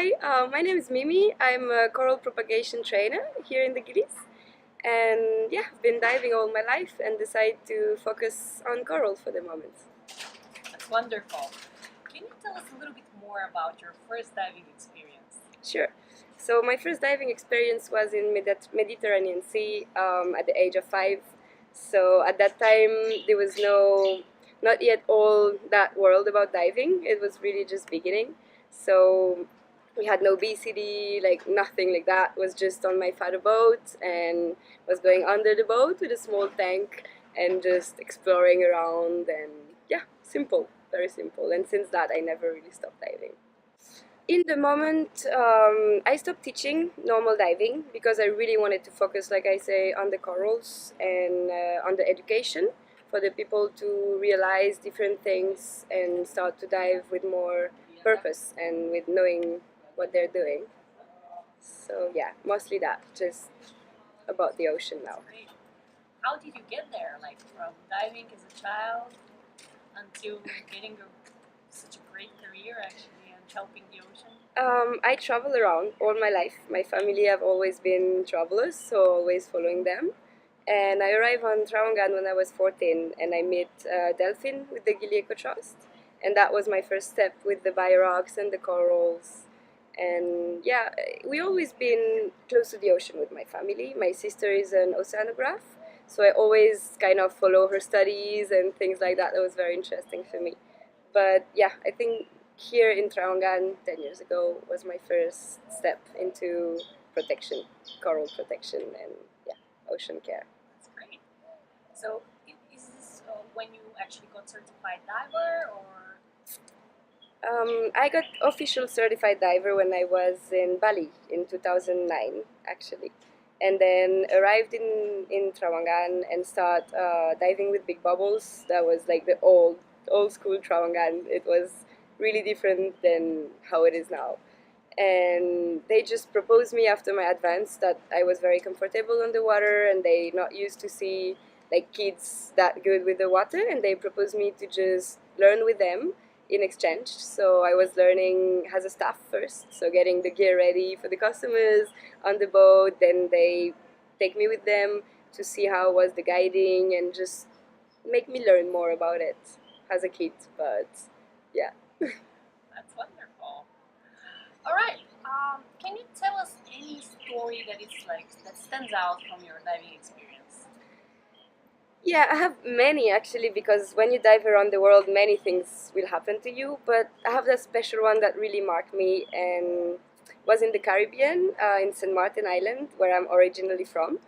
Hi, my name is Mimi. I'm a coral propagation trainer here in the Gillies. And yeah, I've been diving all my life and decided to focus on coral for the moment. That's wonderful. Can you tell us a little bit more about your first diving experience? Sure. So my first diving experience was in Mediterranean Sea at the age of 5. So at that time, there was not yet all that world about diving. It was really just beginning. So we had no BCD, like nothing like that. It was just on my father boat and was going under the boat with a small tank and just exploring around and yeah, simple, very simple. And since that, I never really stopped diving. In the moment, I stopped teaching normal diving because I really wanted to focus, like I say, on the corals and on the education for the people to realize different things and start to dive with more purpose and with knowing what they're doing. So yeah, mostly that, just about the ocean now. Great. How did you get there? Like from diving as a child until getting such a great career actually and helping the ocean? I travel around all my life. My family have always been travelers, so always following them. And I arrived on Trawangan when I was 14, and I met Delphin with the Gili Eco Trust. And that was my first step with the biorocs and the corals. And yeah, we always been close to the ocean with my family. My sister is an oceanograph, so I always kind of follow her studies and things like that. That was very interesting for me. But yeah, I think here in Trawangan 10 years ago was my first step into protection, coral protection, and yeah, ocean care. That's great. So is this when you actually got certified diver or? I got official certified diver when I was in Bali in 2009, actually. And then arrived in Trawangan and start diving with big bubbles. That was like the old school Trawangan. It was really different than how it is now. And they just proposed me after my advance that I was very comfortable on the water and they not used to see like kids that good with the water, and they proposed me to just learn with them in exchange. So I was learning as a staff first, so getting the gear ready for the customers on the boat. Then they take me with them to see how was the guiding and just make me learn more about it as a kid. But yeah. That's wonderful. All right. Can you tell us any story that is like that stands out from your diving experience? Yeah, I have many actually, because when you dive around the world, many things will happen to you. But I have that special one that really marked me and was in the Caribbean, in St. Martin Island, where I'm originally from.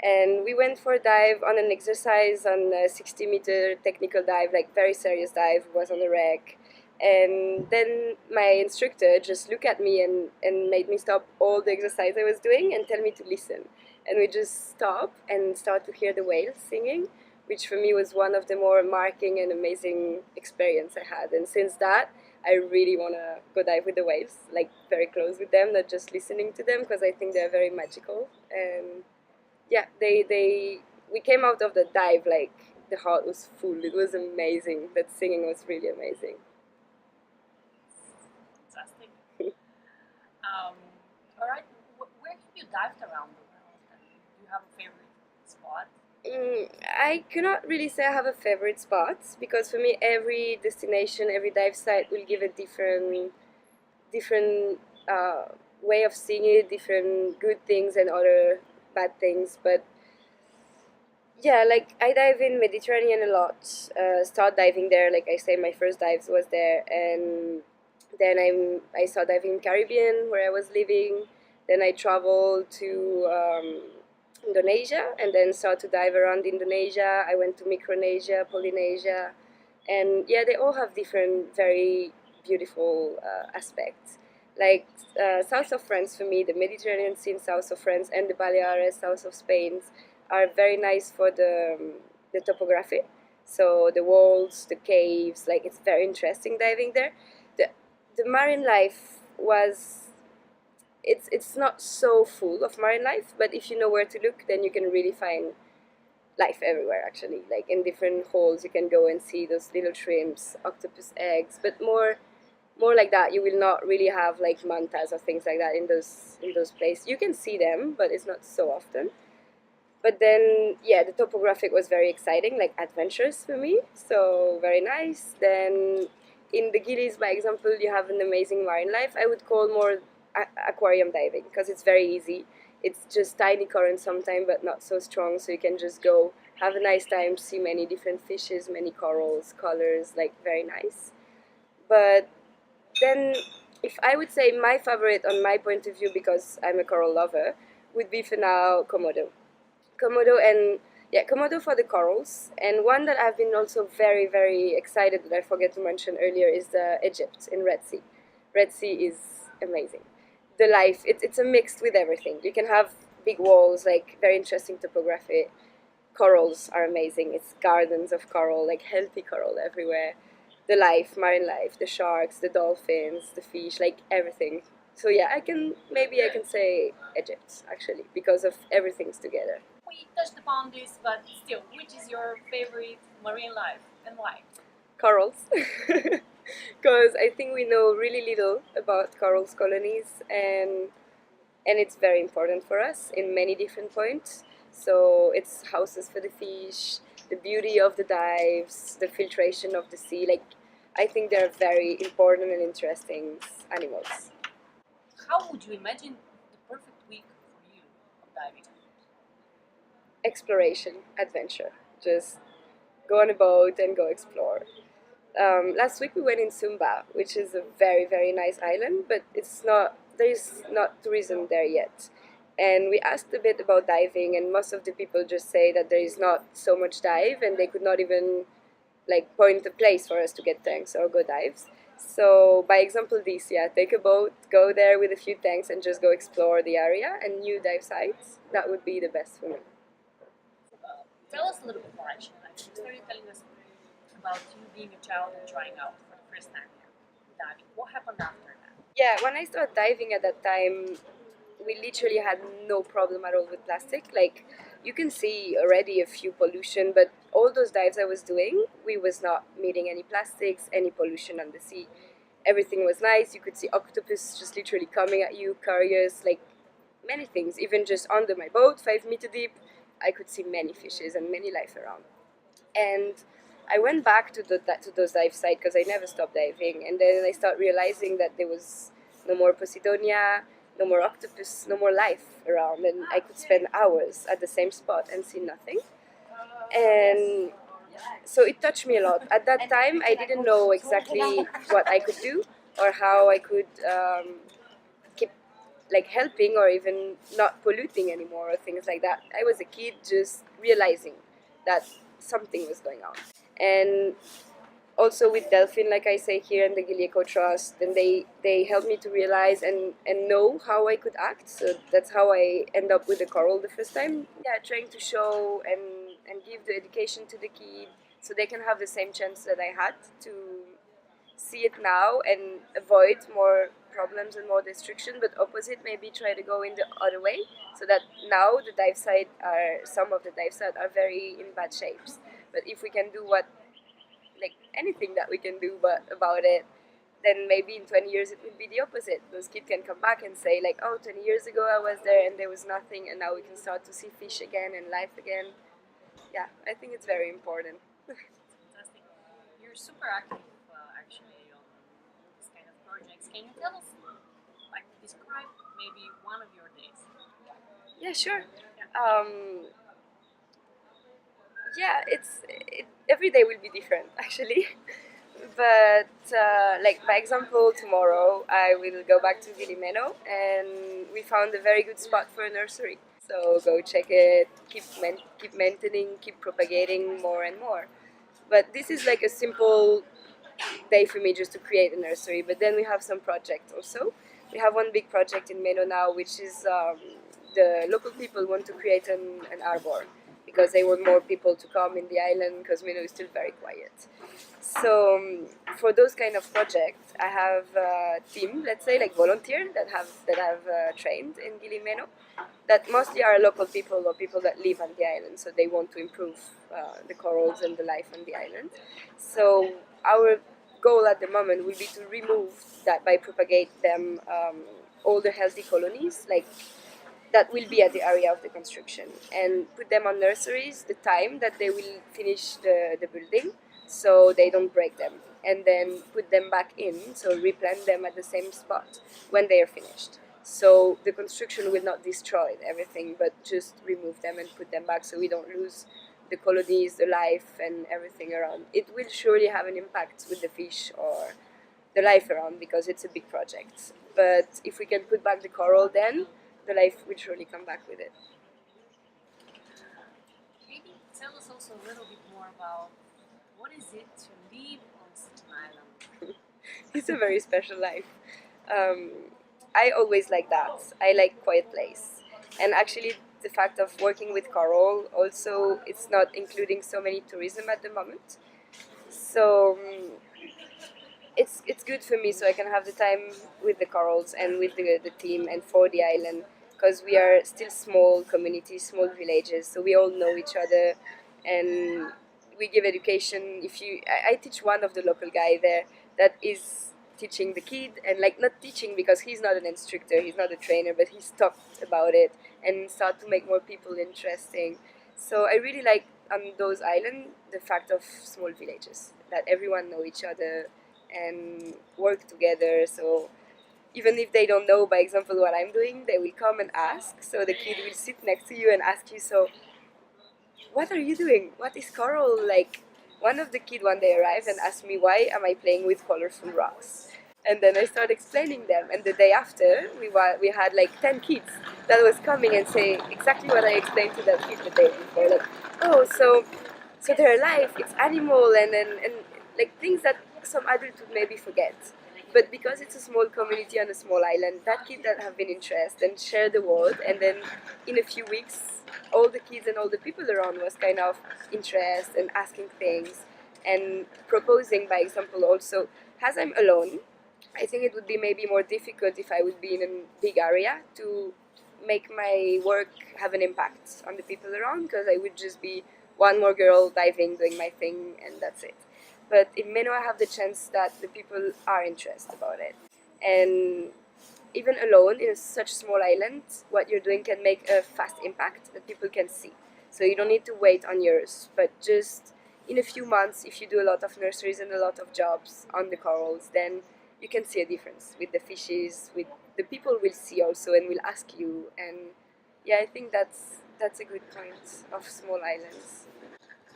And we went for a dive on an exercise on a 60-meter technical dive, like very serious dive, was on the wreck. And then my instructor just looked at me and made me stop all the exercise I was doing and tell me to listen. And we just stop and start to hear the whales singing, which for me was one of the more marking and amazing experience I had. And since that, I really want to go dive with the whales, like very close with them, not just listening to them, because I think they're very magical. And yeah, we came out of the dive like the heart was full. It was amazing. That singing was really amazing. Fantastic. Um, all right. Where have you dived around the world? And do you have a favorite spot? I cannot really say I have a favorite spot, because for me every destination, every dive site will give a different way of seeing it, different good things and other bad things. But yeah, like I dive in Mediterranean a lot. Start diving there, like I say, my first dives was there, and then I started diving in Caribbean where I was living. Then I traveled to Indonesia, and then started to dive around Indonesia. I went to Micronesia, Polynesia, and yeah, they all have different, very beautiful aspects. Like south of France for me, the Mediterranean Sea in south of France and the Baleares, south of Spain, are very nice for the topography. So the walls, the caves, like it's very interesting diving there. The the marine life was it's not so full of marine life, but if you know where to look, then you can really find life everywhere actually. Like in different holes, you can go and see those little shrimps, octopus eggs, but more like that. You will not really have like mantas or things like that in those places. You can see them, but it's not so often. But then, yeah, the topographic was very exciting, like adventurous for me. So very nice. Then in the Gillies, by example, you have an amazing marine life. I would call more aquarium diving because it's very easy. It's just tiny current sometimes, but not so strong. So you can just go have a nice time, see many different fishes, many corals, colors, like very nice. But then, if I would say my favorite on my point of view, because I'm a coral lover, would be for now Komodo. Komodo and yeah, Komodo for the corals. And one that I've been also very, very excited that I forget to mention earlier is Egypt in Red Sea. Red Sea is amazing. The life, it's a mix with everything. You can have big walls, like very interesting topography. Corals are amazing. It's gardens of coral, like healthy coral everywhere. The life, marine life, the sharks, the dolphins, the fish, like everything. So yeah, I can say Egypt actually because of everything's together. We touched upon this, but still, which is your favorite marine life and why? Corals. Because I think we know really little about corals colonies, and it's very important for us in many different points. So it's houses for the fish, the beauty of the dives, the filtration of the sea. Like I think they're very important and interesting animals. How would you imagine the perfect week for you of diving? Exploration, adventure. Just go on a boat and go explore. Last week we went in Sumba, which is a very very nice island, but it's not there is not tourism there yet. And we asked a bit about diving, and most of the people just say that there is not so much dive, and they could not even like point a place for us to get tanks or go dives. So by example, this yeah, take a boat, go there with a few tanks, and just go explore the area and new dive sites. That would be the best for me. Tell us a little bit more actually. Like you started telling us about you being a child and trying out for the first time here diving. What happened after that? Yeah, when I started diving at that time, we literally had no problem at all with plastic. Like you can see already a few pollution, but all those dives I was doing, we was not meeting any plastics, any pollution on the sea. Everything was nice. You could see octopus just literally coming at you, carriers, like many things. Even just under my boat, 5 meter deep, I could see many fishes and many life around. And I went back to to those dive sites because I never stopped diving, and then I started realizing that there was no more Posidonia, no more octopus, no more life around, and I could spend hours at the same spot and see nothing. And so it touched me a lot. At that time, I didn't know exactly what I could do or how I could keep like helping or even not polluting anymore or things like that. I was a kid just realizing that something was going on. And also with Delphin, like I say here in the Gilieco Trust, and they helped me to realize and know how I could act. So that's how I end up with the coral the first time. Yeah, trying to show and give the education to the kid so they can have the same chance that I had to see it now and avoid more problems and more destruction, but opposite maybe try to go in the other way so that now the dive site are some of the dive sites are very in bad shapes. But if we can do what like anything that we can do but about it, then maybe in 20 years it will be the opposite. Those kids can come back and say like, oh, 20 years ago I was there and there was nothing, and now we can start to see fish again and life again. Yeah, I think it's very important. Fantastic. You're super active actually on this kind of projects. Can you tell us, like, describe maybe one of your days? Yeah, sure. Yeah. Yeah, every day will be different actually. But like by example, tomorrow I will go back to Vilimeno, and we found a very good spot for a nursery. So go check it, keep maintaining, keep propagating more and more. But this is like a simple day for me just to create a nursery. But then we have some projects also. We have one big project in Meno now, which is the local people want to create an arbor because they want more people to come in the island because Meno is still very quiet. So for those kind of projects, I have a team, let's say, like volunteers that have trained in Gilimeno, that mostly are local people or people that live on the island. So they want to improve the corals and the life on the island. So our goal at the moment will be to remove that by propagate them all the healthy colonies, like that will be at the area of the construction, and put them on nurseries the time that they will finish the building, so they don't break them, and then put them back in, so replant them at the same spot when they are finished. So the construction will not destroy everything, but just remove them and put them back, so we don't lose the colonies, the life, and everything around. It will surely have an impact with the fish or the life around because it's a big project. But if we can put back the coral, then the life will surely come back with it. Maybe tell us also a little bit more about what is it to live on such an island? It's a very special life. Um, I always like that. I like quiet place, and actually, the fact of working with coral also it's not including so many tourism at the moment. So it's good for me, so I can have the time with the corals and with the team and for the island, because we are still small communities, small villages, so we all know each other, and we give education. If you I teach one of the local guy there that is teaching the kid, and like not teaching because he's not an instructor, he's not a trainer, but he's talked about it and start to make more people interesting. So I really like on those islands the fact of small villages that everyone know each other and work together. So even if they don't know, by example, what I'm doing, they will come and ask. So the kid will sit next to you and ask you, so what are you doing? What is coral like? One of the kid one day arrived and asked me, why am I playing with colorful rocks? And then I started explaining them. And the day after, we had like 10 kids that was coming and say exactly what I explained to that kid the day before. Like, oh, so their life, it's animal and like things that some adults would maybe forget. But because it's a small community on a small island, that kid that have been interested and share the world, and then in a few weeks, all the kids and all the people around was kind of interested and asking things and proposing, by example, also, as I'm alone, I think it would be maybe more difficult if I would be in a big area to make my work have an impact on the people around, because I would just be one more girl diving, doing my thing, and that's it. But in Meno, I have the chance that the people are interested about it. And even alone in such small island, what you're doing can make a fast impact that people can see. So you don't need to wait on years, but just in a few months, if you do a lot of nurseries and a lot of jobs on the corals, then you can see a difference with the fishes, with the people will see also and will ask you. And yeah, I think that's a good point of small islands.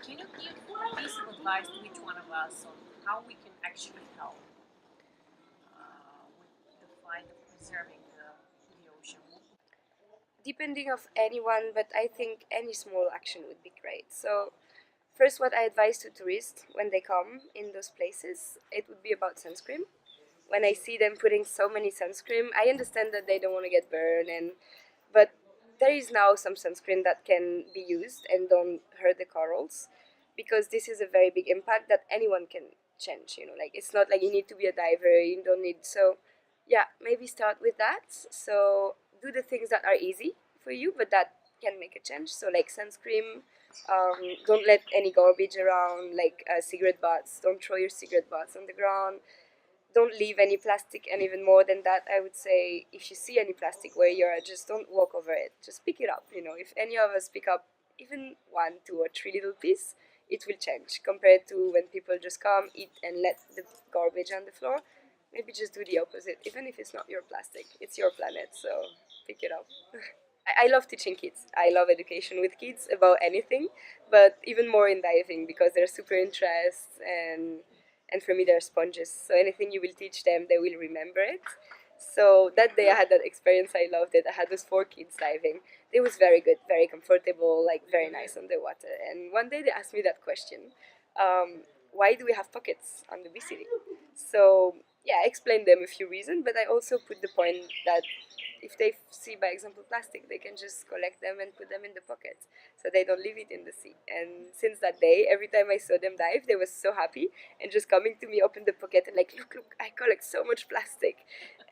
Can you give a piece of advice to each one of us on how we can actually help with the fight of preserving the ocean? Depending of anyone, but I think any small action would be great. So first, what I advise to tourists when they come in those places, it would be about sunscreen. When I see them putting so many sunscreen, I understand that they don't want to get burned, and but there is now some sunscreen that can be used and don't hurt the corals, because this is a very big impact that anyone can change. Like it's not like you need to be a diver. You don't need so. Yeah, maybe start with that. So do the things that are easy for you, but that can make a change. So like sunscreen, don't let any garbage around, like cigarette butts. Don't throw your cigarette butts on the ground. Don't leave any plastic, and even more than that, I would say if you see any plastic where you are, just don't walk over it. Just pick it up. If any of us pick up even one, two, or three little piece, it will change compared to when people just come, eat, and let the garbage on the floor. Maybe just do the opposite. Even if it's not your plastic, it's your planet, so pick it up. I love teaching kids. I love education with kids about anything, but even more in diving because they're super interested, and for me they're sponges. So anything you will teach them, they will remember it. So that day I had that experience. I loved it. I had those 4 kids diving. It was very good, very comfortable, like very nice on the water. And one day they asked me that question: why do we have pockets on the BCD? So yeah, I explained them a few reasons, but I also put the point that if they see, by example, plastic, they can just collect them and put them in the pocket, so they don't leave it in the sea. And since that day, every time I saw them dive, they were so happy and just coming to me, open the pocket, and like, look, I collect so much plastic.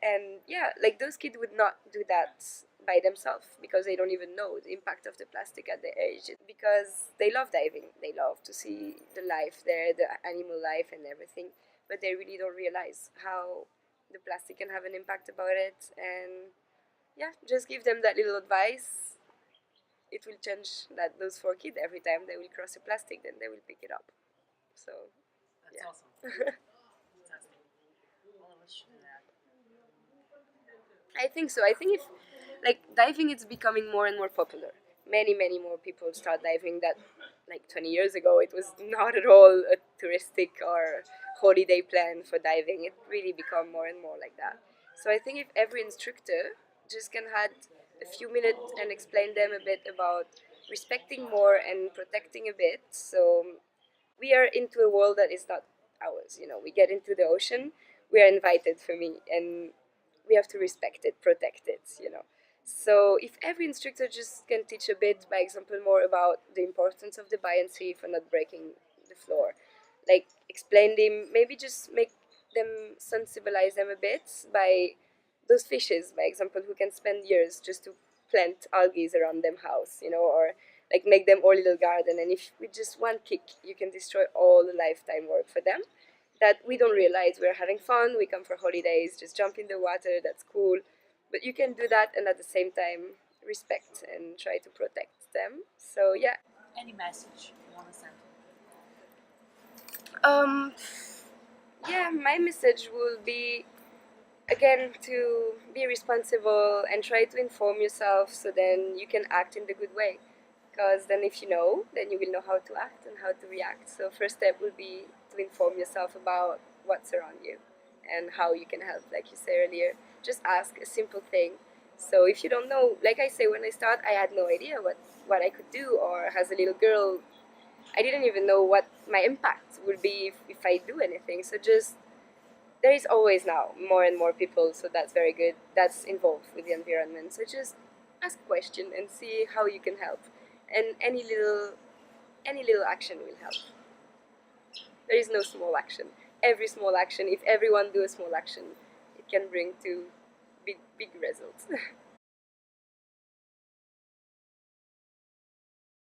And yeah, like those kids would not do that by themselves because they don't even know the impact of the plastic at their age. Because they love diving, they love to see the life there, the animal life and everything, but they really don't realize how the plastic can have an impact about it. And yeah, just give them that little advice. It will change that those 4 kids every time they will cross a plastic, then they will pick it up. So That's yeah. awesome. Fantastic. All of us should do that. I think so. I think if like diving is becoming more and more popular. Many more people start diving that like 20 years ago it was not at all a touristic or holiday plan for diving. It really become more and more like that. So I think if every instructor just can had a few minutes and explain them a bit about respecting more and protecting a bit. So we are into a world that is not ours. We get into the ocean, we are invited for me, and we have to respect it, protect it. So if every instructor just can teach a bit by example more about the importance of the buoyancy for not breaking the floor, like explain them, maybe just make them sensibilize them a bit by those fishes, by example, who can spend years just to plant algae around them house, or like make them all little garden. And if with just one kick you can destroy all the lifetime work for them, that we don't realize we're having fun, we come for holidays, just jump in the water, that's cool. But you can do that and at the same time respect and try to protect them. So yeah. Any message you want to send? um yeah, my message will be again to be responsible and try to inform yourself so then you can act in the good way, because then if you know, then you will know how to act and how to react. So first step would be to inform yourself about what's around you and how you can help, like you said earlier. Just ask a simple thing. So if you don't know, like I say, when I start I had no idea what I could do, or as a little girl I didn't even know what my impact would be if I do anything. So just there is always now more and more people, so that's very good, that's involved with the environment. So just ask a question and see how you can help, and any little action will help. There is no small action. Every small action, if everyone do a small action, it can bring to big results.